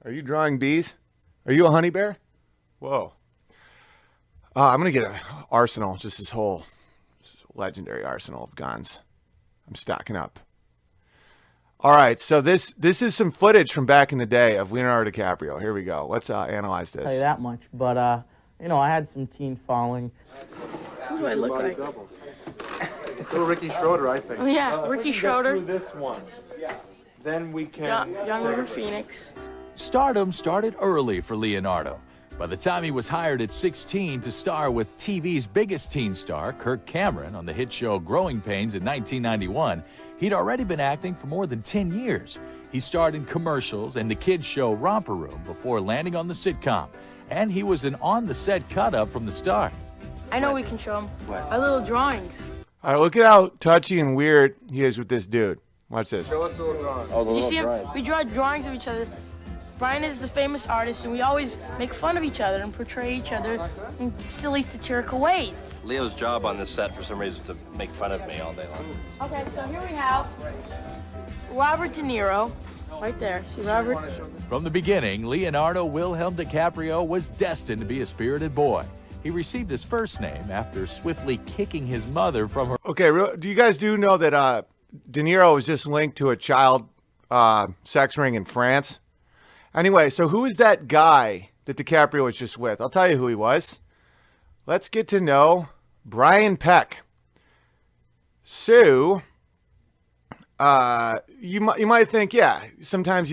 Are you drawing bees? Are you a honey bear? Whoa. I'm going to get an arsenal, just this whole legendary arsenal of guns. I'm stocking up. All right, so this is some footage from back in the day of Leonardo DiCaprio. Here we go. Let's analyze this. Tell you that much, but I had some teen following. Who do I look like? Little Ricky Schroeder, I think. Oh, yeah, Ricky Schroeder. This one. Yeah. Then we can. Young River Phoenix. Stardom started early for Leonardo. By the time he was hired at 16 to star with TV's biggest teen star, Kirk Cameron, on the hit show Growing Pains in 1991, he'd already been acting for more than 10 years. He starred in commercials and the kids' show Romper Room before landing on the sitcom. And he was an on-the-set cut-up from the start. I know we can show them our little drawings. All right, look at how touchy and weird he is with this dude. Watch this. Show us the little drawings. Oh, you see him? We draw drawings of each other. Brian is the famous artist, and we always make fun of each other and portray each other in silly, satirical ways. Leo's job on this set, for some reason, is to make fun of me all day long. Okay, so here we have Robert De Niro, right there. See Robert? From the beginning, Leonardo Wilhelm DiCaprio was destined to be a spirited boy. He received his first name after swiftly kicking his mother from her. Okay, do you guys know that De Niro was just linked to a child sex ring in France? Anyway, so who is that guy that DiCaprio was just with? I'll tell you who he was. Let's get to know Brian Peck. So, you might think, yeah, sometimes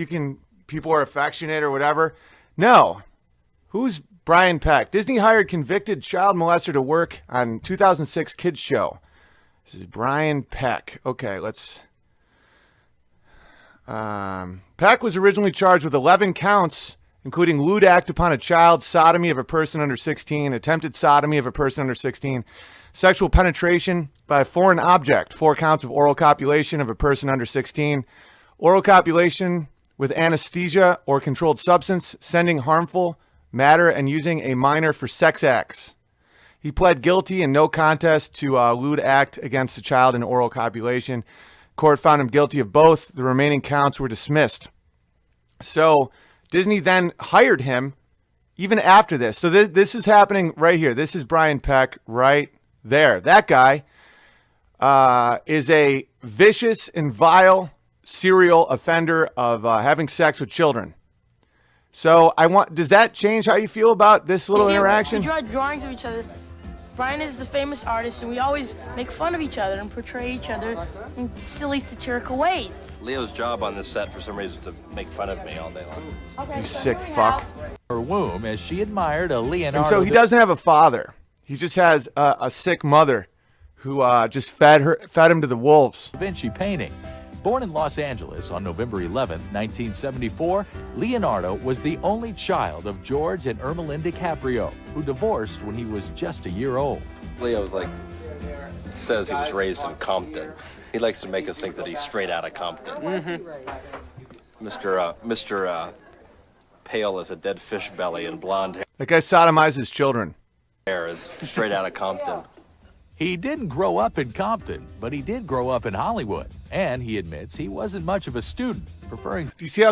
people are affectionate or whatever. No. Who's Brian Peck? Disney hired convicted child molester to work on 2006 kids show. This is Brian Peck. Okay, let's... Peck was originally charged with 11 counts, including lewd act upon a child, sodomy of a person under 16, attempted sodomy of a person under 16, sexual penetration by a foreign object, 4 counts of oral copulation of a person under 16, oral copulation with anesthesia or controlled substance, sending harmful matter, and using a minor for sex acts. He pled guilty and no contest to lewd act against a child and oral copulation. Court found him guilty of both. The remaining counts were dismissed. So Disney then hired him even after this. So this is happening right here. This is Brian Peck right there. That guy is a vicious and vile serial offender of having sex with children. So does that change how you feel about this little interaction? We draw drawings of each other. Brian is the famous artist, and we always make fun of each other and portray each other in silly, satirical ways. Leo's job on this set, for some reason, is to make fun of me all day long. Okay, You so sick here we fuck. have- Her womb as she admired a Leonardo. And so he doesn't have a father. He just has a sick mother who just fed him to the wolves. Da Vinci painting. Born in Los Angeles on November 11, 1974, Leonardo was the only child of George and Ermeline DiCaprio, who divorced when he was just a year old. Leo says he was raised in Compton. He likes to make us think that he's straight out of Compton. Mr. Pale as a dead fish belly and blonde That guy sodomizes children. hair is straight out of Compton. He didn't grow up in Compton, but he did grow up in Hollywood, and he admits he wasn't much of a student, preferring Do you see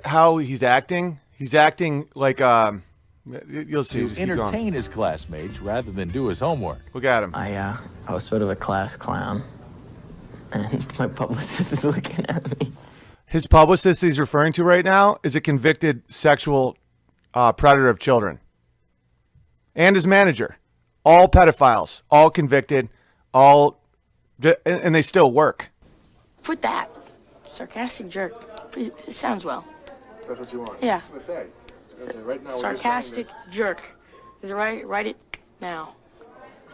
how he's acting? He's acting like you'll see. to Just keep going. entertain his classmates rather than do his homework. Look at him. I was sort of a class clown, and my publicist is looking at me. His publicist he's referring to right now is a convicted sexual predator of children, and his manager. All pedophiles, all convicted, and they still work. Put that. Sarcastic jerk. It sounds well. That's what you want. Yeah. Just gonna say. Right now, Sarcastic jerk. Is it right? Write it now.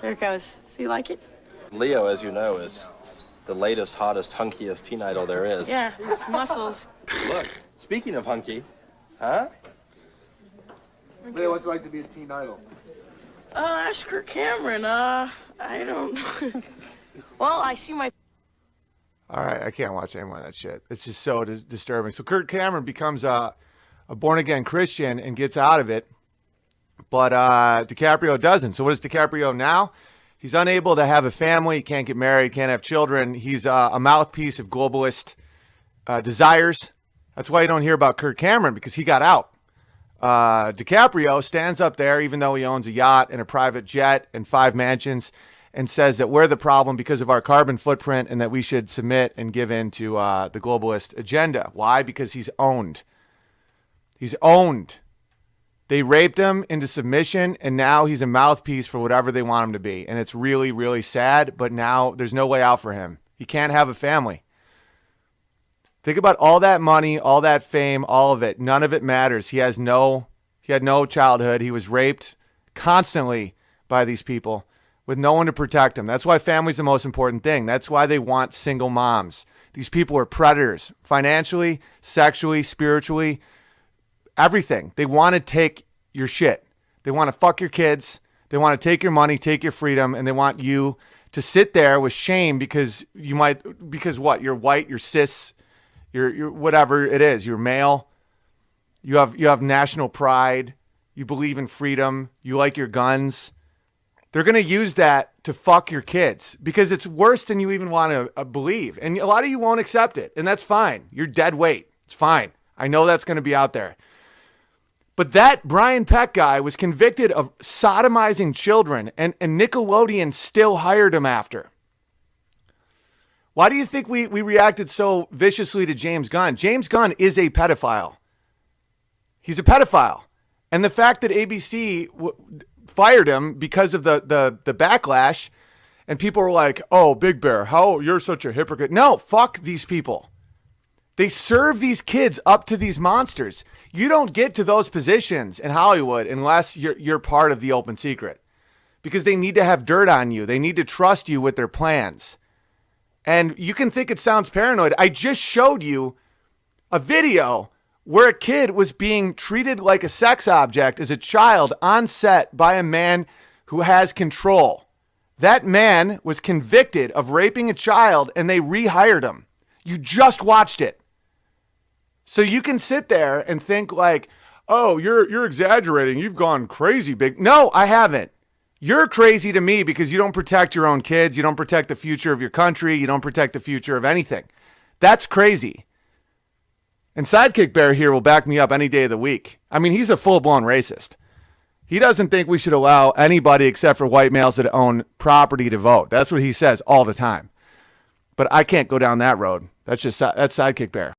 There it goes. See, you like it? Leo, as you know, is the latest, hottest, hunkiest teen idol there is. Yeah, his muscles. Look, speaking of hunky, huh? Leo, what's it like to be a teen idol? Ask Kirk Cameron. I don't. Well, I see my. All right, I can't watch any more of that shit. It's just so disturbing. So Kurt Cameron becomes a born-again Christian and gets out of it, but DiCaprio doesn't. So what is DiCaprio now? He's unable to have a family, can't get married, can't have children. He's a mouthpiece of globalist desires, That's why you don't hear about Kirk Cameron, because he got out. DiCaprio stands up there, even though he owns a yacht and a private jet and 5 mansions, and says that we're the problem because of our carbon footprint and that we should submit and give in to the globalist agenda. Why? Because he's owned. He's owned. They raped him into submission, and now he's a mouthpiece for whatever they want him to be. And it's really, really sad, but now there's no way out for him. He can't have a family. Think about all that money, all that fame, all of it. None of it matters. He had no childhood. He was raped constantly by these people with no one to protect him. That's why family's the most important thing. That's why they want single moms. These people are predators, financially, sexually, spiritually, everything. They want to take your shit. They want to fuck your kids. They want to take your money, take your freedom, and they want you to sit there with shame because what? You're white, you're cis, you're whatever it is. You're male. You have national pride. You believe in freedom. You like your guns. They're going to use that to fuck your kids because it's worse than you even want to believe. And a lot of you won't accept it, and that's fine. You're dead weight. It's fine. I know that's going to be out there. But that Brian Peck guy was convicted of sodomizing children, and Nickelodeon still hired him after. Why do you think we reacted so viciously to James Gunn? James Gunn is a pedophile. He's a pedophile. And the fact that ABC fired him because of the backlash, and people were like, oh, Big Bear, how you're such a hypocrite. No, fuck these people. They serve these kids up to these monsters. You don't get to those positions in Hollywood unless you're part of the open secret, because they need to have dirt on you. They need to trust you with their plans. And you can think it sounds paranoid. I just showed you a video where a kid was being treated like a sex object as a child on set by a man who has control. That man was convicted of raping a child, and they rehired him. You just watched it. So you can sit there and think like, oh, you're exaggerating. You've gone crazy, big. No, I haven't. You're crazy to me because you don't protect your own kids. You don't protect the future of your country. You don't protect the future of anything. That's crazy. And Sidekick Bear here will back me up any day of the week. I mean, he's a full-blown racist. He doesn't think we should allow anybody except for white males that own property to vote. That's what he says all the time. But I can't go down that road. That's Sidekick Bear.